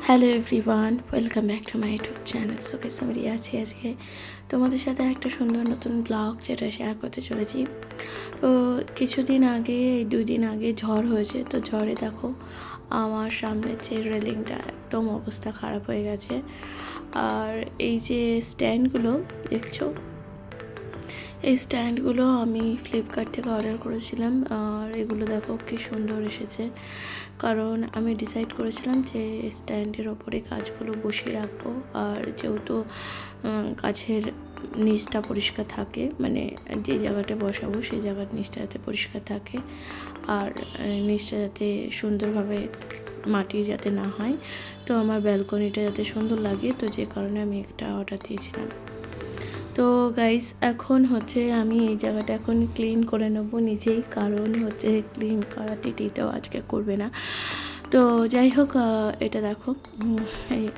Hello everyone, welcome back to my YouTube channel. So guys, আমি রিয়া আছি আজকে তোমাদের সাথে একটা সুন্দর নতুন ব্লগ যেটা শেয়ার করতে চলেছি। তো কিছুদিন আগে, 2 দিন আগে ঝড় হয়েছে। তো ঝড়ে দেখো আমার সামনের যে রেলিংটা একদম অবস্থা খারাপ হয়ে গেছে। আর এই যে স্ট্যান্ডগুলো দেখছো, এই স্ট্যান্ডগুলো আমি ফ্লিপকার্ট থেকে অর্ডার করেছিলাম। আর এগুলো দেখো কি সুন্দর এসেছে, কারণ আমি ডিসাইড করেছিলাম যে স্ট্যান্ডের ওপরে গাছগুলো বসিয়ে রাখবো। আর যেহেতু গাছের নিচটা পরিষ্কার থাকে, মানে যে জায়গাটা বসাবো সেই জায়গার নিচটা যাতে পরিষ্কার থাকে আর নিচটা যাতে সুন্দরভাবে মাটি যাতে না হয়, তো আমার ব্যালকনিটা যাতে সুন্দর লাগে, তো যে কারণে আমি একটা অর্ডার দিয়েছিলাম। তো গাইস, এখন হচ্ছে আমি এই জায়গাটা এখন ক্লিন করে নেবো নিজেই, কারণ হচ্ছে ক্লিন করা দিদিটাও আজকে করবে না। তো যাই হোক, এটা দেখো,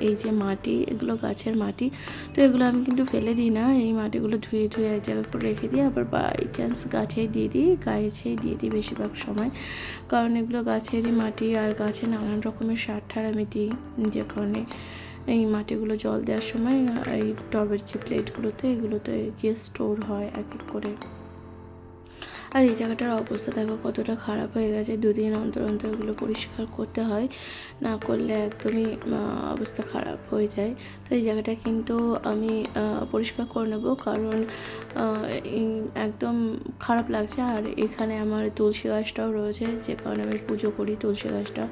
এই যে মাটি, এগুলো গাছের মাটি। তো এগুলো আমি কিন্তু ফেলে দিই না, এই মাটিগুলো ধুয়ে ধুয়ে এক জায়গা করে রেখে দিই, আবার বাই চান্স গাছেই দিয়ে দিই, গাছেই দিয়ে দিই বেশিরভাগ সময়, কারণ এগুলো গাছেরই মাটি আর গাছে নানান রকমের সার ঠার আমি দিই, যে কারণে এই মাটিগুলো জল দেওয়ার সময় এই টবের যে প্লেটগুলোতে এগুলোতে গিয়ে স্টোর হয় এক এক করে। আর এই জায়গাটার অবস্থা দেখো কতটা খারাপ হয়ে গেছে, 2 দিন অন্তর অন্তর এগুলো পরিষ্কার করতে হয়, না করলে একদমই অবস্থা খারাপ হয়ে যায়। তো এই জায়গাটা কিন্তু আমি পরিষ্কার করে নেবো, কারণ একদম খারাপ লাগছে। আর এখানে আমার তুলসী গাছটাও রয়েছে, যে কারণে আমি পুজো করি তুলসী গাছটা।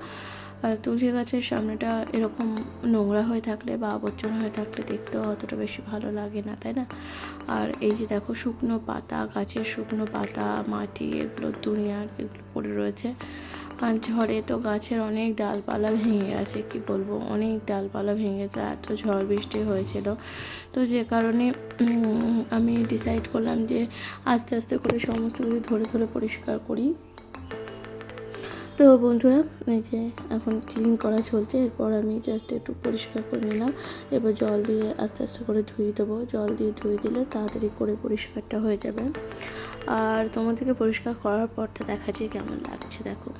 আর তুলসী গাছের সামনেটা এরকম নোংরা হয়ে থাকলে বা আবর্জনা হয়ে থাকলে দেখতেও অতটা বেশি ভালো লাগে না, তাই না? আর এই যে দেখো শুকনো পাতা, গাছের শুকনো পাতা, মাটি, এগুলো দুনিয়ার এগুলো পড়ে রয়েছে। আর ঝড়ে তো গাছের অনেক ডালপালা ভেঙে গেছে, কি বলবো, অনেক ডালপালা ভেঙেছে, এত ঝড় বৃষ্টি হয়েছিল। তো যে কারণে আমি ডিসাইড করলাম যে আস্তে আস্তে করে সমস্ত কিছু ধরে ধরে পরিষ্কার করি। তো বন্ধুরা, এই যে এখন ক্লিন করা চলছে, এরপর আমি জাস্ট একটু পরিষ্কার করে নিলাম। এবার জল দিয়ে আস্তে আস্তে করে ধুয়ে দেবো, জল দিয়ে ধুয়ে দিলে তাড়াতাড়ি করে পরিষ্কারটা হয়ে যাবে। আর তোমাদেরকে পরিষ্কার করার পরটা দেখা যায় কেমন লাগছে, দেখো।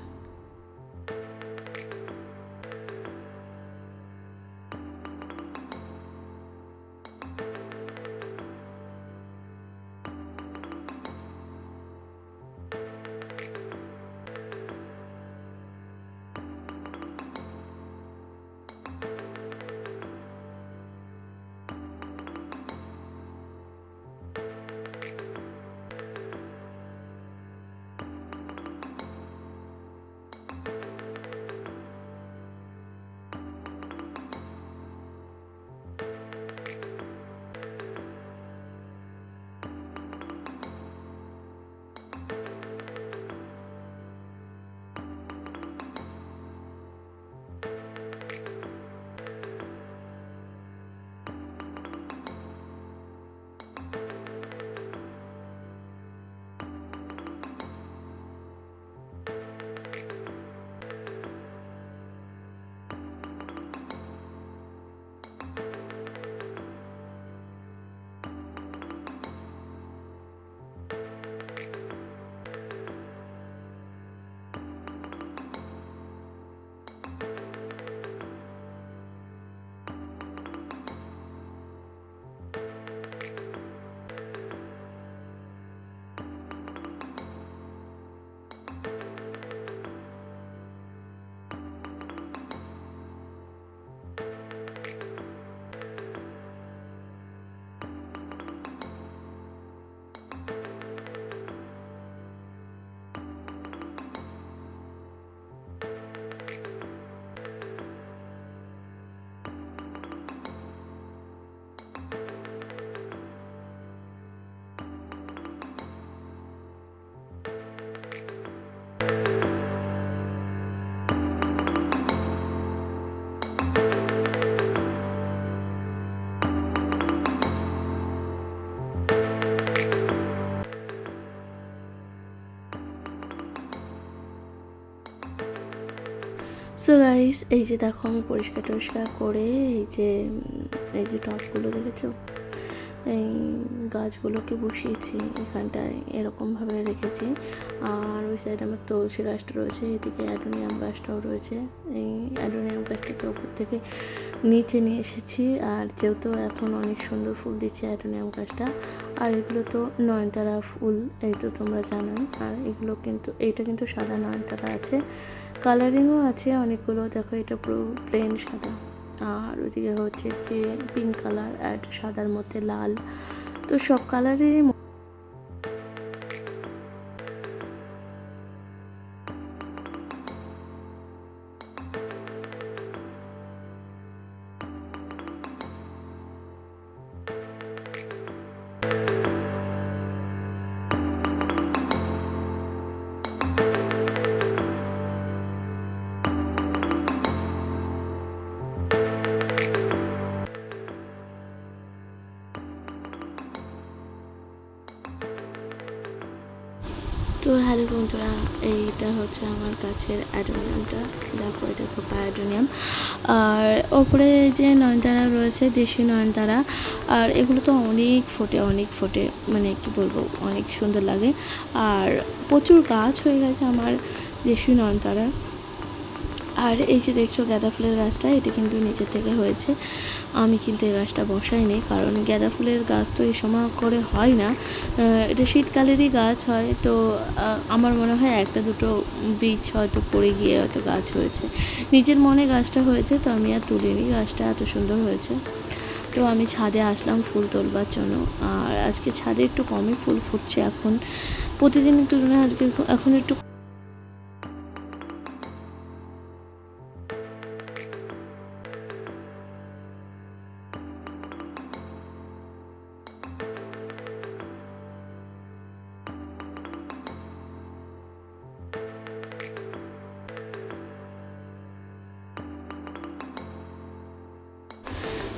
সো গাইস, এই যে দেখো আমি পরিষ্কার টরিষ্কার করে এই যে টপগুলো দেখেছো, এই গাছগুলোকে বসিয়েছি এখানটায়, এরকমভাবে রেখেছি। আর ওই সাইডে আমার তুলসী গাছটা রয়েছে, এদিকে অ্যাডোনিয়াম গাছটাও রয়েছে। এই অ্যাডোনিয়াম গাছটাকে ওপর থেকে নিচে নিয়ে এসেছি। আর যেহেতু এখন অনেক সুন্দর ফুল দিচ্ছে অ্যাডোনিয়াম গাছটা। আর এগুলো তো নয়নতারা ফুল, এই তো তোমরা জানোই। আর এগুলো কিন্তু, এইটা কিন্তু সাদা নয়নতারা আছে, কালারিংও আছে অনেকগুলো। দেখো এটা পুরো প্লেন সাদা। আর ওদিকে হচ্ছে যে পিঙ্ক কালার, আর সাদার মধ্যে লাল, তো সব কালারেরই। তো হ্যালো বন্ধুরা, এইটা হচ্ছে আমার কাছের অ্যাডোনিয়ামটা। দেখো এটা তো অ্যাডোনিয়াম। আর ওপরে যে নয়নতারা রয়েছে দেশি নয়নতারা, আর এগুলো তো অনেক ফোটে, অনেক ফোটে, মানে কি বলবো, অনেক সুন্দর লাগে। আর প্রচুর গাছ হয়ে গেছে আমার দেশি নয়নতারা। আর এই যে দেখছো গাঁদা ফুলের গাছটা, এটা কিন্তু নিচে থেকে হয়েছে। আমি কিন্তু এই গাছটা বসাইনি, কারণ গাঁদা ফুলের গাছ তো এই সময় করে হয় না, এটা শীতকালেরই গাছ হয়। তো আমার মনে হয় একটা দুটো বীজ হয়তো পড়ে গিয়ে হয়তো গাছ হয়েছে, নিজের মনে গাছটা হয়েছে। তো আমি আর তুলিনি, গাছটা এত সুন্দর হয়েছে। তো আমি ছাদে আসলাম ফুল তোলবার জন্য। আর আজকে ছাদে একটু কমই ফুল ফুটছে এখন, প্রতিদিনের তুলনায় আজকে এখন একটু।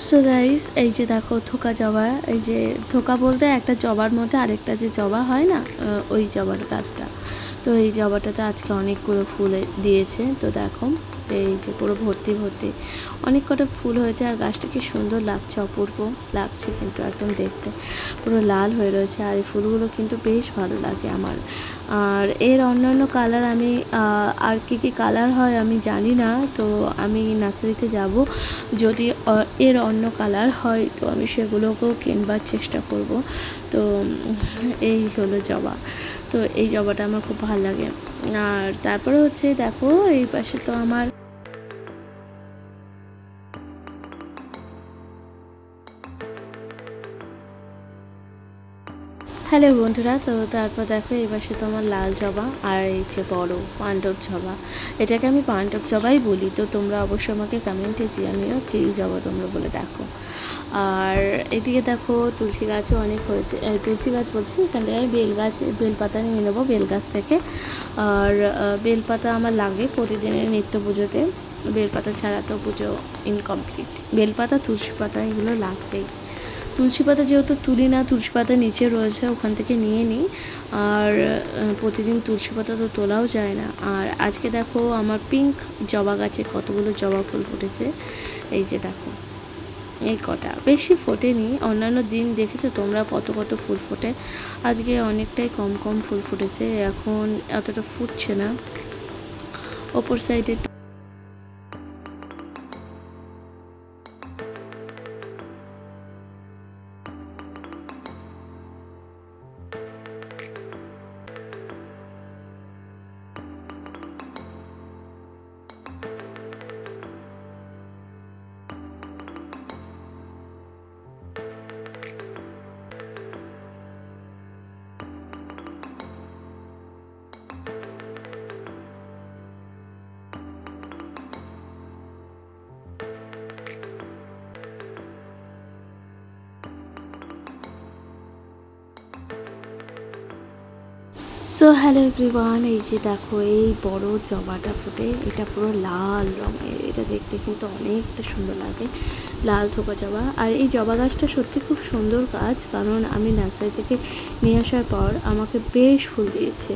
সো গাইস, এই যে দেখো থোকা জবা, এই যে থোকা বলতে একটা জবার মধ্যে আরেকটা যে জবা হয় না, ওই জবার গাছটা। তো এই জবাটাতে আজকে অনেকগুলো ফুল দিয়েছে। তো দেখো এই যে পুরো ভর্তি ভর্তি অনেক কটা ফুল হয়েছে। আর গাছটা কি সুন্দর লাগছে, অপূর্ব লাগছে কিন্তু একদম দেখতে, পুরো লাল হয়ে রয়েছে। আর এই ফুলগুলো কিন্তু বেশ ভালো লাগে আমার। আর এর অন্যান্য কালার আমি আর কি কালার হয় আমি জানি না। তো আমি নার্সারিতে যাব, যদি এর অন্য কালার হয় তো আমি সেগুলোকেও কিনবার চেষ্টা করব। তো এই হলো জবা। তো এই জবাটা আমার খুব ভালো লাগে। আর তারপরে হচ্ছে দেখো এই পাশে তো আমার হ্যালো বন্ধুরা, তো তারপর দেখো এই পাশে তো আমার লাল জবা, আর এই যে বড় পাণ্ডব জবা, এটাকে আমি পাণ্ডব জবাই বলি। তো তোমরা অবশ্যই আমাকে কমেন্টে জানিও কী জবা তোমরা বলে ডাকো। আর এদিকে দেখো তুলসী গাছও অনেক হয়েছে, তুলসী গাছ বলছি, এখান থেকে বেল গাছ, বেলপাতা নিয়ে নেবো বেল গাছ থেকে। আর বেলপাতা আমার লাগে প্রতিদিনের নিত্য পুজোতে, বেলপাতা ছাড়া তো পুজো ইনকমপ্লিট। বেলপাতা, তুলসী পাতা এগুলো লাগবেই। তুলসী পাতা যেহেতু তুলি না, তুলসী পাতা নিচে রয়েছে, ওখান থেকে নিয়ে নিই। আর প্রতিদিন তুলসী পাতা তো তোলাও যায় না। আর আজকে দেখো আমার পিঙ্ক জবা গাছে কতগুলো জবা ফুল ফুটেছে, এই যে দেখো এই কটা, বেশি ফোটেনি। অন্যান্য দিন দেখেছো তোমরা কত কত ফুল ফোটে, আজকে অনেকটাই কম কম ফুল ফুটেছে, এখন এতটা ফুটছে না। ওপর সাইডে সো হ্যালো এভরিওয়ান, এই যে দেখো এই বড় জবাটা ফুটে, এটা পুরো লাল রঙের, এটা দেখতে কিন্তু অনেকটা সুন্দর লাগে, লাল থোকা জবা। আর এই জবা গাছটা সত্যি খুব সুন্দর গাছ, কারণ আমি নার্সারি থেকে নিয়ে আসার পর আমাকে বেশ ফুল দিয়েছে।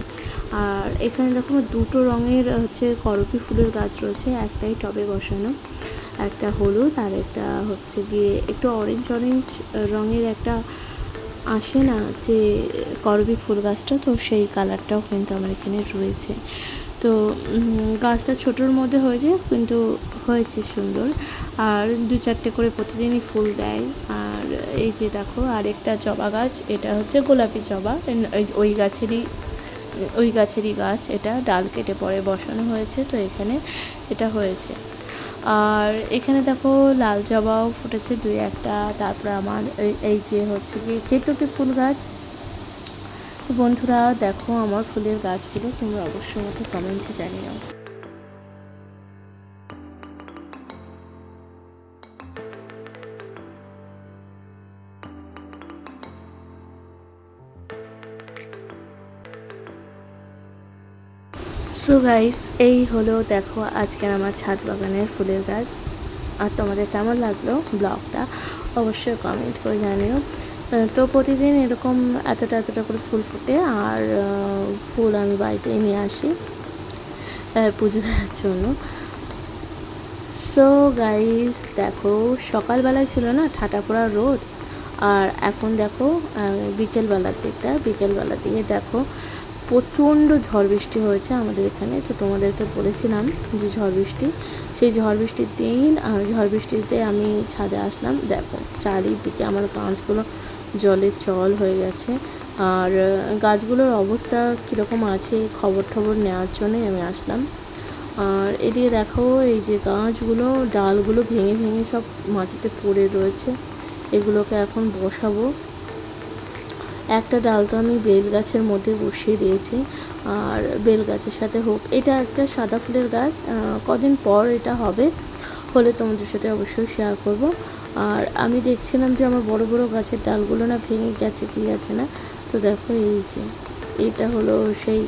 আর এখানে দেখো দুটো রঙের হচ্ছে করপী ফুলের গাছ রয়েছে, একটাই টবে বসানো, একটা হলুদ আর একটা হচ্ছে গিয়ে একটু অরেঞ্জ অরেঞ্জ রঙের একটা আসে না যে করবী ফুল গাছটা, তো সেই কালারটাও কিন্তু আমার এখানে রয়েছে। তো গাছটা ছোটোর মধ্যে হয়েছে, কিন্তু হয়েছে সুন্দর। আর 2-4টে করে প্রতিদিনই ফুল দেয়। আর এই যে দেখো আরেকটা জবা গাছ, এটা হচ্ছে গোলাপি জবা, ওই গাছেরই গাছ, এটা ডাল কেটে পরে বসানো হয়েছে, তো এখানে এটা হয়েছে। আর এখানে দেখো লাল জবাও ফুটেছে 2-1টা। তারপরে আমার এই যে হচ্ছে কি কেতকী ফুল গাছ। তো বন্ধুরা দেখো আমার ফুলের গাছগুলো তোমরা অবশ্যই আমাকে কমেন্টে জানিও। সো গাইস, এই হলো দেখো আজকের আমার ছাদ বাগানের ফুলের গাছ। আর তোমাদের কেমন লাগলো ব্লগটা অবশ্যই কমেন্ট করে জানিও। তো প্রতিদিন এরকম এতটা করে ফুল ফুটে, আর ফুল আমি বাড়িতে নিয়ে আসি পুজো দেওয়ার জন্য। সো গাইস দেখো, সকালবেলায় ছিল না ঠাটা পড়া রোদ, আর এখন দেখো বিকেলবেলার দিকে দেখো প্রচণ্ড ঝড় বৃষ্টি হয়েছে আমাদের এখানে। তো তোমাদেরকে বলেছিলাম যে সেই ঝড় বৃষ্টির দিন, ঝড় বৃষ্টিতে আমি ছাদে আসলাম, দেখো চারিদিকে আমার গাছগুলো জলে চল হয়ে গেছে। আর গাছগুলোর অবস্থা কীরকম আছে খবর নেওয়ার জন্যই আমি আসলাম। আর এদিকে দেখো এই যে গাছগুলো ডালগুলো ভেঙে সব মাটিতে পড়ে রয়েছে, এগুলোকে এখন বসাবো। একটা ডাল তো আমি বেল গাছের মধ্যে বসিয়ে দিয়েছি, আর বেল গাছের সাথে হোক, এটা একটা সাদা ফুলের গাছ, কদিন পর এটা হলে তোমাদের সাথে অবশ্যই শেয়ার করব। আর আমি দেখছিলাম যে আমার বড় গাছের ডালগুলো না ভেঙে গেছে কি গেছে না। তো দেখো এই যে এটা হলো সেই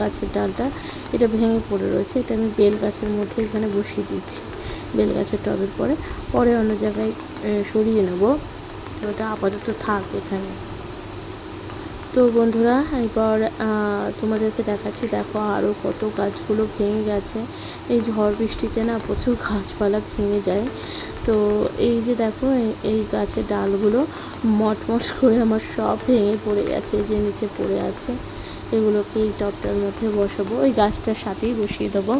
গাছের ডালটা, এটা ভেঙে পড়ে রয়েছে, এটা আমি বেল গাছের মধ্যে এখানে বসিয়ে দিচ্ছি, বেল গাছের টবের পরে অন্য জায়গায় সরিয়ে নেব। তো ওটা আপাতত থাক এখানে। তো বন্ধুরা এরপর তোমাদেরকে দেখাচ্ছি, দেখো আরও কত গাছগুলো ভেঙে গেছে। এই ঝড় বৃষ্টিতে না প্রচুর গাছপালা ভেঙে যায়। তো এই যে দেখো এই গাছের ডালগুলো মটমট করে আমার সব ভেঙে পড়ে গেছে, যে নিচে পড়ে আছে, এগুলোকে এই টবটার মধ্যে বসাবো, ওই গাছটার সাথেই বসিয়ে দেবো।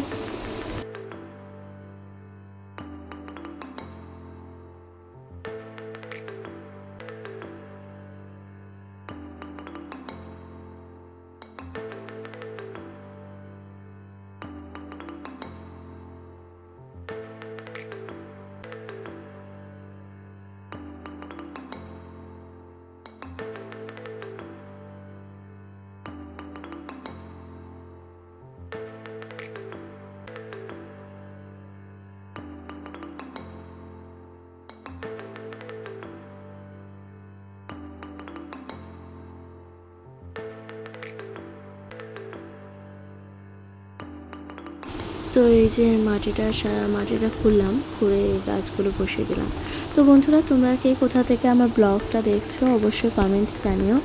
তো এই যে মাটিটা খুললাম, খুঁড়ে এই গাছগুলো বসিয়ে দিলাম। তো বন্ধুরা তোমরা কে কোথা থেকে আমার ব্লগটা দেখছো অবশ্যই কমেন্টে জানিও,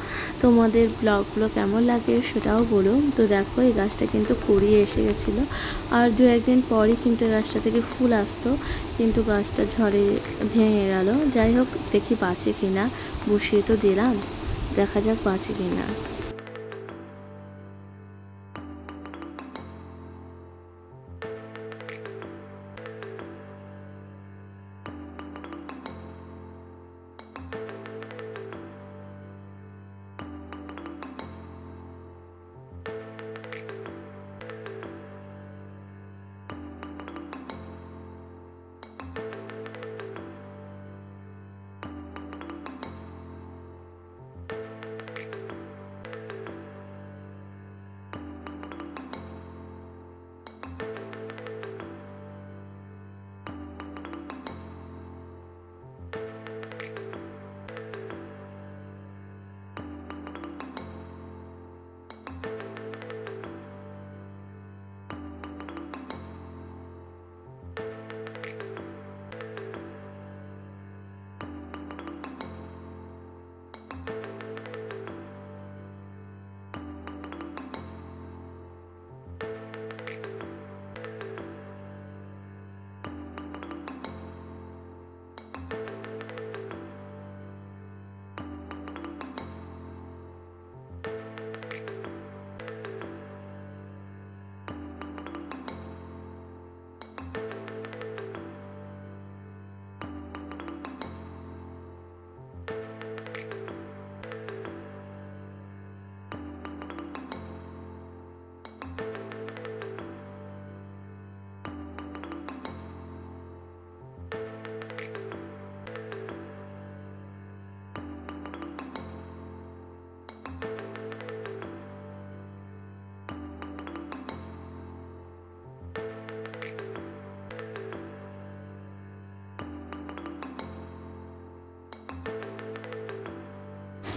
তোমাদের ব্লগগুলো কেমন লাগে সেটাও বলো। তো দেখো এই গাছটা কিন্তু কুড়িয়ে এসে গেছিলো, আর 2-1 দিন পরই কিন্তু এই গাছটা থেকে ফুল আসতো, কিন্তু গাছটা ঝড়ে ভেঙে গেল। যাই হোক, দেখি বাঁচে কি না, বসিয়ে তো দিলাম, দেখা যাক বাঁচে কি না।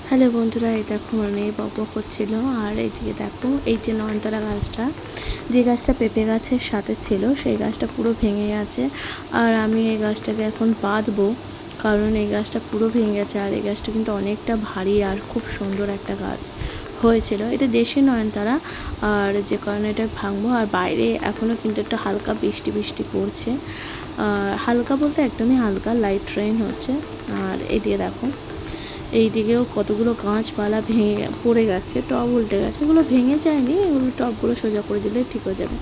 হ্যালো বন্ধুরা, এই দেখো আমার মেয়ে বকবক করছিল। আর এইদিকে দেখো এই যে নয়নতারা গাছটা, যে গাছটা পেঁপে গাছের সাথে ছিল, সেই গাছটা পুরো ভেঙে গেছে। আর আমি এই গাছটাকে এখন বাঁধবো, কারণ এই গাছটা পুরো ভেঙে গেছে। আর এই গাছটা কিন্তু অনেকটা ভারী আর খুব সুন্দর একটা গাছ হয়েছিল। এটা দেশি নয়নতারা, আর যে কারণে এটা ভাঙবো। আর বাইরে এখনও কিন্তু একটা হালকা বৃষ্টি বৃষ্টি পড়ছে, হালকা বলতে একদমই হালকা, লাইট ট্রেন হচ্ছে। আর এইদিকে দেখো, এই দিকেও কতগুলো গাছপালা ভেঙে পড়ে গেছে, টব উল্টে গেছে। এগুলো ভেঙে যায়নি, এগুলো টবগুলো সোজা করে দিলে ঠিক হয়ে যাবে।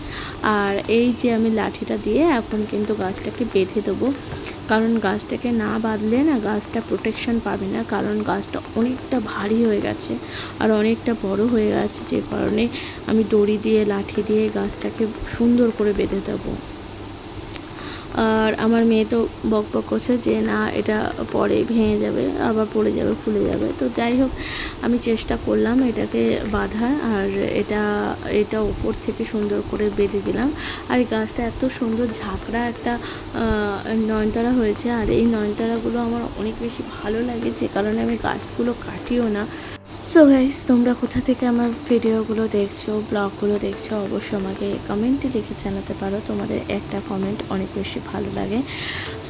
আর এই যে আমি লাঠিটা দিয়ে এখন কিন্তু গাছটাকে বেঁধে দেবো, কারণ গাছটাকে না বাঁধলে না গাছটা প্রোটেকশন পাবে না, কারণ গাছটা অনেকটা ভারী হয়ে গেছে আর অনেকটা বড় হয়ে গেছে, যে কারণে আমি দড়ি দিয়ে লাঠি দিয়ে গাছটাকে সুন্দর করে বেঁধে দেবো। আর আমার মেয়ে তো বকবক করছে যে না, এটা পরে ভেঙে যাবে, আবার পড়ে যাবে, ফুলে যাবে। তো যাই হোক, আমি চেষ্টা করলাম এটাকে বাঁধার। আর এটা ওপর থেকে সুন্দর করে বেঁধে দিলাম। আর এই গাছটা এত সুন্দর ঝাঁকড়া একটা নয়নতারা হয়েছে। আর এই নয়নতারাগুলো আমার অনেক বেশি ভালো লাগে, যে কারণে আমি গাছগুলো কাটিও না। সো গাইস, তোমরা কোথা থেকে আমার ভিডিওগুলো দেখছো, ব্লগগুলো দেখছো, অবশ্যই আমাকে কমেন্টে লিখে জানাতে পারো। তোমাদের একটা কমেন্ট অনেক বেশি ভালো লাগে।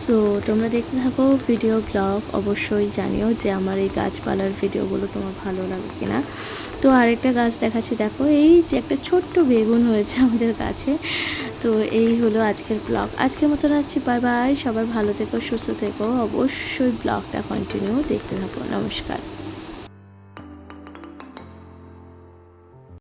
সো তোমরা দেখতে থাকো ভিডিও, ব্লগ। অবশ্যই জানিও যে আমার এই গাছপালার ভিডিওগুলো তোমার ভালো লাগে কিনা। তো আরেকটা গাছ দেখাচ্ছি, দেখো এই যে একটা ছোট্ট বেগুন হয়েছে আমাদের গাছে। তো এই হলো আজকের ব্লগ। আজকের মতো রাখছি, বাই বাই। সবাই ভালো থেকো, সুস্থ থেকো। অবশ্যই ব্লগটা কন্টিনিউ দেখতে থাকো। নমস্কার।